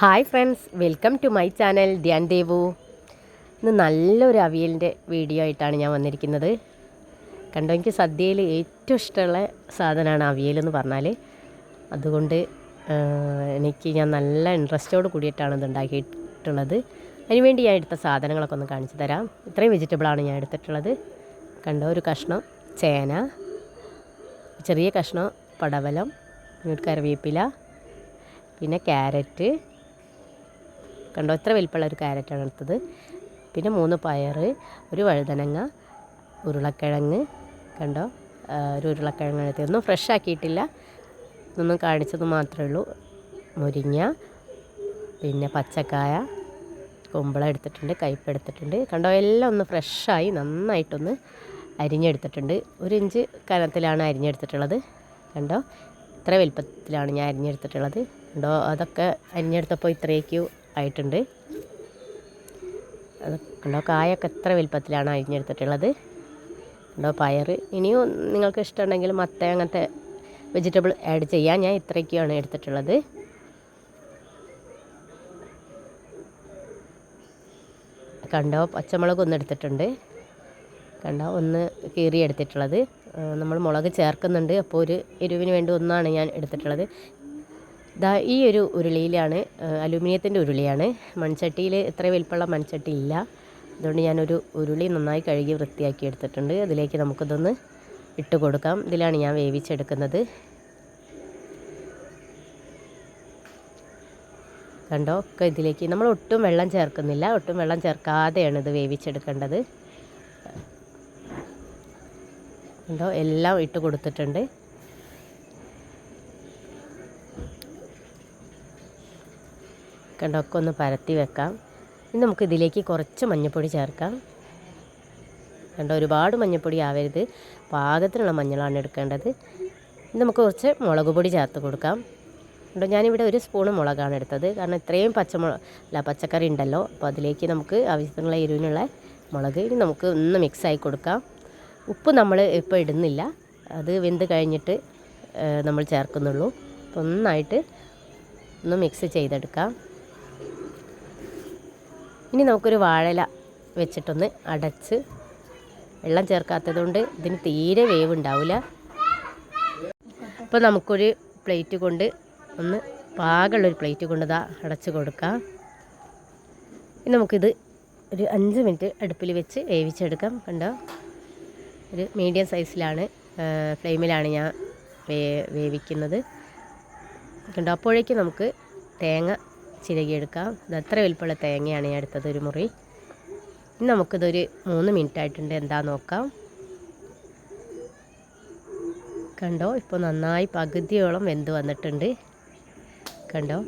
Hi friends, welcome to my channel Dhyan Devu. ഇന്ന് നല്ലൊരു അവിയലിൻ്റെ video ആയിട്ടാണ് ഞാൻ വന്നിരിക്കുന്നത്. കണ്ടോ, എനിക്ക് സദ്യയിൽ ഏറ്റവും ഇഷ്ടമുള്ള സാധനമാണ് അവിയലെന്ന് പറഞ്ഞാൽ. അതുകൊണ്ട് ഞാൻ നല്ല ഇൻട്രസ്റ്റോട് കൂടിയിട്ടാണ് ഇത് ഉണ്ടാക്കിയിട്ടുള്ളത്. അതിനുവേണ്ടി ഞാൻ എടുത്ത സാധനങ്ങളൊക്കെ ഒന്ന് കാണിച്ചു തരാം. ഇത്രയും വെജിറ്റബിളാണ് ഞാൻ എടുത്തിട്ടുള്ളത്. കണ്ടോ, ഒരു കഷ്ണം ചേന, ചെറിയ കഷ്ണം പടവലം, കറിവേപ്പില, പിന്നെ ക്യാരറ്റ്. കണ്ടോ, ഇത്ര വലിപ്പമുള്ള ഒരു ക്യാരറ്റാണ് എടുത്തത്. പിന്നെ 3 പയർ, ഒരു വഴുതനങ്ങ, ഉരുളക്കിഴങ്ങ്. കണ്ടോ, ഒരു ഉരുളക്കിഴങ്ങ് എടുത്തത്. ഒന്നും ഫ്രഷ് ആക്കിയിട്ടില്ല, ഇതൊന്നും കാണിച്ചത് മാത്രമേ ഉള്ളൂ. മുരിങ്ങ, പിന്നെ പച്ചക്കായ, കുമ്പളം എടുത്തിട്ടുണ്ട്, കയ്പ എടുത്തിട്ടുണ്ട്. കണ്ടോ, എല്ലാം ഒന്ന് ഫ്രഷായി നന്നായിട്ടൊന്ന് അരിഞ്ഞെടുത്തിട്ടുണ്ട്. 1 ഇഞ്ച് കനത്തിലാണ് അരിഞ്ഞെടുത്തിട്ടുള്ളത്. കണ്ടോ, ഇത്ര വലിപ്പത്തിലാണ് ഞാൻ അരിഞ്ഞെടുത്തിട്ടുള്ളത്. കണ്ടോ, അതൊക്കെ അരിഞ്ഞെടുത്തപ്പോൾ ഇത്രയൊക്കെ ആയിട്ടുണ്ട്. അത് കണ്ടോ, കായൊക്കെ എത്ര വലിപ്പത്തിലാണ് അരിഞ്ഞെടുത്തിട്ടുള്ളത്. കണ്ടോ, പയർ. ഇനിയും നിങ്ങൾക്ക് ഇഷ്ടമുണ്ടെങ്കിൽ മത്ത അങ്ങനത്തെ വെജിറ്റബിൾ ആഡ് ചെയ്യാം. ഞാൻ ഇത്രയൊക്കെയാണ് എടുത്തിട്ടുള്ളത്. കണ്ടോ, പച്ചമുളക് ഒന്ന് എടുത്തിട്ടുണ്ട്. കണ്ടോ, ഒന്ന് കീറി എടുത്തിട്ടുള്ളത്. നമ്മൾ മുളക് ചേർക്കുന്നുണ്ട്, അപ്പോൾ ഒരു എരിവിന് വേണ്ടി ഒന്നാണ് ഞാൻ എടുത്തിട്ടുള്ളത്. ഈ ഒരു ഉരുളിയിലാണ്, അലുമിനിയത്തിൻ്റെ ഉരുളിയാണ്. മൺചട്ടിയിൽ ഇത്ര വലിപ്പമുള്ള മൺചട്ടി ഇല്ല. അതുകൊണ്ട് ഞാനൊരു ഉരുളി നന്നായി കഴുകി വൃത്തിയാക്കി എടുത്തിട്ടുണ്ട്. അതിലേക്ക് നമുക്കിതൊന്ന് ഇട്ട് കൊടുക്കാം. ഇതിലാണ് ഞാൻ വേവിച്ചെടുക്കുന്നത്. കണ്ടോ, ഒക്കെ ഇതിലേക്ക് നമ്മൾ ഒട്ടും വെള്ളം ചേർക്കുന്നില്ല. ഒട്ടും വെള്ളം ചേർക്കാതെയാണ് ഇത് വേവിച്ചെടുക്കേണ്ടത്. കണ്ടോ, എല്ലാം ഇട്ട് കൊടുത്തിട്ടുണ്ട്. കണ്ടോ, ഒക്കെ ഒന്ന് പരത്തി വെക്കാം. ഇനി നമുക്ക് ഇതിലേക്ക് കുറച്ച് മഞ്ഞൾപ്പൊടി ചേർക്കാം. കണ്ടോ, ഒരുപാട് മഞ്ഞൾപ്പൊടി ആവരുത്, പാകത്തിനുള്ള മഞ്ഞളാണ് എടുക്കേണ്ടത്. ഇനി നമുക്ക് കുറച്ച് മുളക് പൊടി ചേർത്ത് കൊടുക്കാം. കണ്ടോ, ഞാനിവിടെ 1 സ്പൂണ് മുളകാണ് എടുത്തത്. കാരണം ഇത്രയും പച്ചക്കറി ഉണ്ടല്ലോ, അപ്പോൾ അതിലേക്ക് നമുക്ക് ആവശ്യത്തിനുള്ള എരിവിനുള്ള മുളക്. ഇനി നമുക്ക് ഒന്ന് മിക്സായി കൊടുക്കാം. ഉപ്പ് നമ്മൾ ഇപ്പോൾ ഇടുന്നില്ല, അത് വെന്ത് കഴിഞ്ഞിട്ട് നമ്മൾ ചേർക്കുന്നുള്ളൂ. അപ്പോൾ ഒന്നായിട്ട് ഒന്ന് മിക്സ് ചെയ്തെടുക്കാം. ഇനി നമുക്കൊരു വാഴയില വെച്ചിട്ടൊന്ന് അടച്ച്, വെള്ളം ചേർക്കാത്തതുകൊണ്ട് ഇതിന് തീരെ വേവ് ഉണ്ടാവില്ല. അപ്പോൾ നമുക്കൊരു പ്ലേറ്റ് കൊണ്ട് ഒന്ന് പാകമുള്ളൊരു പ്ലേറ്റ് കൊണ്ട് ഇതാ അടച്ച് കൊടുക്കാം. ഇനി നമുക്കിത് ഒരു 5 മിനിറ്റ് അടുപ്പിൽ വെച്ച് വേവിച്ചെടുക്കാം. കണ്ടോ, ഒരു മീഡിയം സൈസിലാണ്, ഫ്ലെയിമിലാണ് ഞാൻ വേവിക്കുന്നത്. കണ്ടോ, അപ്പോഴേക്കും നമുക്ക് തേങ്ങ ചിരകിയെടുക്കാം. ഇത് അത്ര വലിപ്പമുള്ള തേങ്ങയാണ് ഞാൻ എടുത്തത്, 1 മുറി. ഇനി നമുക്കിതൊരു 3 മിനിറ്റ് ആയിട്ടുണ്ട്, എന്താ നോക്കാം. കണ്ടോ, ഇപ്പോൾ നന്നായി പകുതിയോളം വെന്ത് വന്നിട്ടുണ്ട്. കണ്ടോ,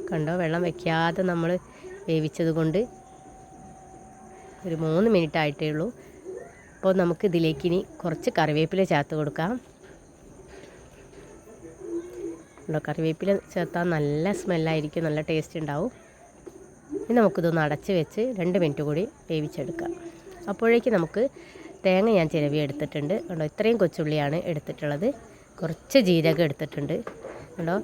കണ്ടോ, വെള്ളം വയ്ക്കാതെ നമ്മൾ വേവിച്ചത് കൊണ്ട് ഒരു 3 മിനിറ്റ് ആയിട്ടേ ഉള്ളൂ. അപ്പോൾ നമുക്ക് ഇതിലേക്ക് ഇനി കുറച്ച് കറിവേപ്പില ചേർത്ത് കൊടുക്കാം. കറിവേപ്പില ചേർത്താൽ നല്ല സ്മെല്ലായിരിക്കും, നല്ല ടേസ്റ്റ് ഉണ്ടാവും. ഇനി നമുക്കിതൊന്ന് അടച്ച് വെച്ച് 2 മിനിറ്റ് കൂടി വേവിച്ചെടുക്കാം. അപ്പോഴേക്ക് നമുക്ക് തേങ്ങ ഞാൻ ചിരവി എടുത്തിട്ടുണ്ട്. കണ്ടോ, ഇത്രയും കൊച്ചുള്ളിയാണ് എടുത്തിട്ടുള്ളത്. കുറച്ച് ജീരകം എടുത്തിട്ടുണ്ട്. കണ്ടോ,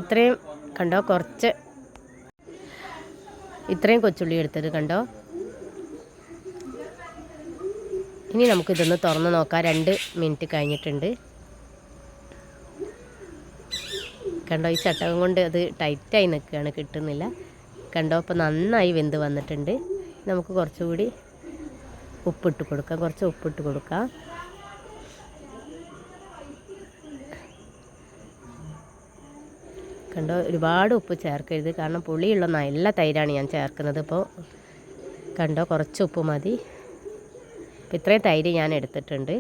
ഇത്രയും. കണ്ടോ, ഇത്രയും കൊച്ചുള്ളി എടുത്തത്. കണ്ടോ, ഇനി നമുക്കിതൊന്ന് തുറന്ന് നോക്കാം. 2 മിനിറ്റ് കഴിഞ്ഞിട്ടുണ്ട്. കണ്ടോ, ഈ ചട്ടകം കൊണ്ട് അത് ടൈറ്റായി നിൽക്കുകയാണ്, കിട്ടുന്നില്ല. കണ്ടോ, അപ്പോൾ നന്നായി വെന്ത് വന്നിട്ടുണ്ട്. നമുക്ക് കുറച്ചുകൂടി ഉപ്പിട്ട് കൊടുക്കാം, കുറച്ച് ഉപ്പിട്ട് കൊടുക്കാം. കണ്ടോ, ഒരുപാട് ഉപ്പ് ചേർക്കരുത്, കാരണം പുളിയുള്ള നല്ല തൈരാണ് ഞാൻ ചേർക്കുന്നത്. ഇപ്പോൾ കണ്ടോ, കുറച്ച് ഉപ്പ് മതി. അപ്പോൾ ഇത്രയും തൈര് ഞാൻ എടുത്തിട്ടുണ്ട്.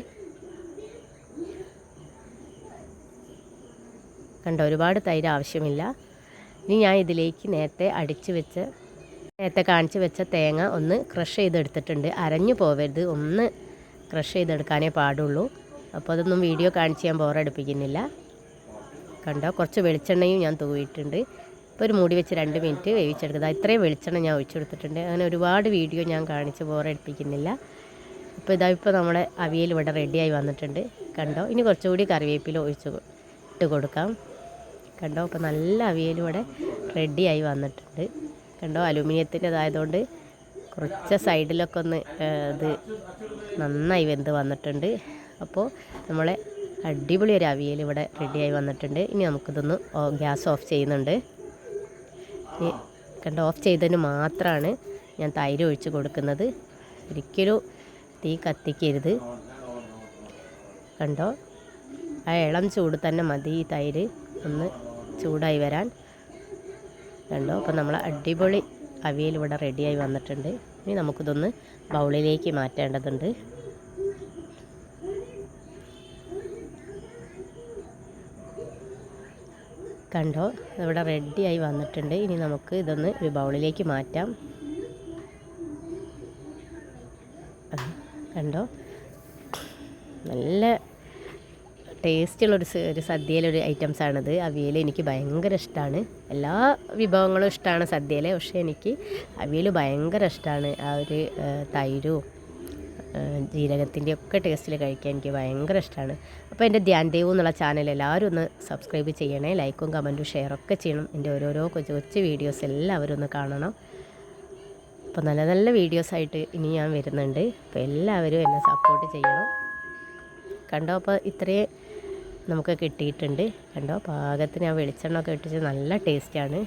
കണ്ടോ, ഒരുപാട് തൈര് ആവശ്യമില്ല. ഇനി ഞാൻ ഇതിലേക്ക് നേരത്തെ കാണിച്ച് വെച്ച തേങ്ങ ഒന്ന് ക്രഷ് ചെയ്തെടുത്തിട്ടുണ്ട്. അരഞ്ഞു പോവരുത്, ഒന്ന് ക്രഷ് ചെയ്തെടുക്കാനേ പാടുള്ളൂ. അപ്പോൾ അതൊന്നും വീഡിയോ കാണിച്ച് ഞാൻ ബോറടിപ്പിക്കുന്നില്ല. കണ്ടോ, കുറച്ച് വെളിച്ചെണ്ണയും ഞാൻ തൂവിയിട്ടുണ്ട്. ഇപ്പോൾ ഒരു മൂടി വെച്ച് 2 മിനിറ്റ് വേവിച്ചെടുക്കുക. ഇത്രയും വെളിച്ചെണ്ണ ഞാൻ ഒഴിച്ചു കൊടുത്തിട്ടുണ്ട്. അങ്ങനെ ഒരുപാട് വീഡിയോ ഞാൻ കാണിച്ച് ബോറടിപ്പിക്കുന്നില്ല. അപ്പോൾ ഇപ്പോൾ നമ്മുടെ അവിയൽ ഇവിടെ റെഡിയായി വന്നിട്ടുണ്ട്. കണ്ടോ, ഇനി കുറച്ചുകൂടി കറിവേപ്പില ഇട്ട് കൊടുക്കാം. കണ്ടോ, അപ്പോൾ നല്ല അവിയൽ ഇവിടെ റെഡിയായി വന്നിട്ടുണ്ട്. കണ്ടോ, അലുമിനിയത്തിൻ്റെതായതുകൊണ്ട് കുറച്ച് സൈഡിലൊക്കെ ഒന്ന് ഇത് നന്നായി വെന്ത് വന്നിട്ടുണ്ട്. അപ്പോൾ നമ്മളെ അടിപൊളി ഒരു അവിയൽ ഇവിടെ റെഡിയായി വന്നിട്ടുണ്ട്. ഇനി നമുക്കിതൊന്ന് ഗ്യാസ് ഓഫ് ചെയ്യുന്നുണ്ട്. കണ്ടോ, ഓഫ് ചെയ്തതിന് മാത്രമാണ് ഞാൻ തൈര് ഒഴിച്ച് കൊടുക്കുന്നത്. ഒരിക്കലും തീ കത്തിക്കരുത്. കണ്ടോ, ആ ഇളം ചൂട് തന്നെ മതി ഈ തൈര് ഒന്ന് ചൂടായി വരാൻ. കണ്ടോ, അപ്പോൾ നമ്മൾ അടിപൊളി അവിയൽ ഇവിടെ റെഡിയായി വന്നിട്ടുണ്ട്. ഇനി നമുക്കിതൊന്ന് ബൗളിലേക്ക് മാറ്റേണ്ടതുണ്ട്. കണ്ടോ, ഇവിടെ റെഡിയായി വന്നിട്ടുണ്ട്. ഇനി നമുക്ക് ഇതൊന്ന് ഒരു ബൗളിലേക്ക് മാറ്റാം. കണ്ടോ, നല്ല ടേസ്റ്റുള്ളൊരു സദ്യയിലൊരു ഐറ്റംസാണിത്. അവിയൽ എനിക്ക് ഭയങ്കര ഇഷ്ടമാണ്. എല്ലാ വിഭവങ്ങളും ഇഷ്ടമാണ് സദ്യയിൽ, പക്ഷേ എനിക്ക് അവിയൽ ഭയങ്കര ഇഷ്ടമാണ്. ആ ഒരു തൈരും ജീരകത്തിൻ്റെ ഒക്കെ ടേസ്റ്റിൽ കഴിക്കാൻ എനിക്ക് ഭയങ്കര ഇഷ്ടമാണ്. അപ്പോൾ എൻ്റെ ധ്യാൻ ദേവു എന്നുള്ള ചാനൽ എല്ലാവരും ഒന്ന് സബ്സ്ക്രൈബ് ചെയ്യണേ. ലൈക്കും കമൻറ്റും ഷെയറൊക്കെ ചെയ്യണം. എൻ്റെ ഓരോരോ കൊച്ചു കൊച്ചു വീഡിയോസ് എല്ലാവരും ഒന്ന് കാണണം. അപ്പോൾ നല്ല നല്ല വീഡിയോസായിട്ട് ഇനി ഞാൻ വരുന്നുണ്ട്. അപ്പോൾ എല്ലാവരും എന്നെ സപ്പോർട്ട് ചെയ്യണം. കണ്ടോ, അപ്പോൾ ഇത്രയും നമുക്ക് കിട്ടിയിട്ടുണ്ട്. കണ്ടോ, പാകത്തിന് ആ വെളിച്ചെണ്ണ ഒക്കെ ഇട്ടിട്ട് നല്ല ടേസ്റ്റാണ്.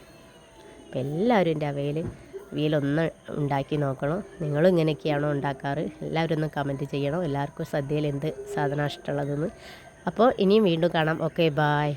അപ്പോൾ എല്ലാവരും എൻ്റെ അവിയലൊന്ന് ഉണ്ടാക്കി നോക്കണം. നിങ്ങളും ഇങ്ങനെയൊക്കെയാണോ ഉണ്ടാക്കാറ്? എല്ലാവരും ഒന്ന് കമൻറ്റ് ചെയ്യണം. എല്ലാവർക്കും സദ്യയിൽ എന്ത് സാധനമാണ് ഇഷ്ടമുള്ളതെന്ന്. അപ്പോൾ ഇനിയും വീണ്ടും കാണാം. Okay, bye.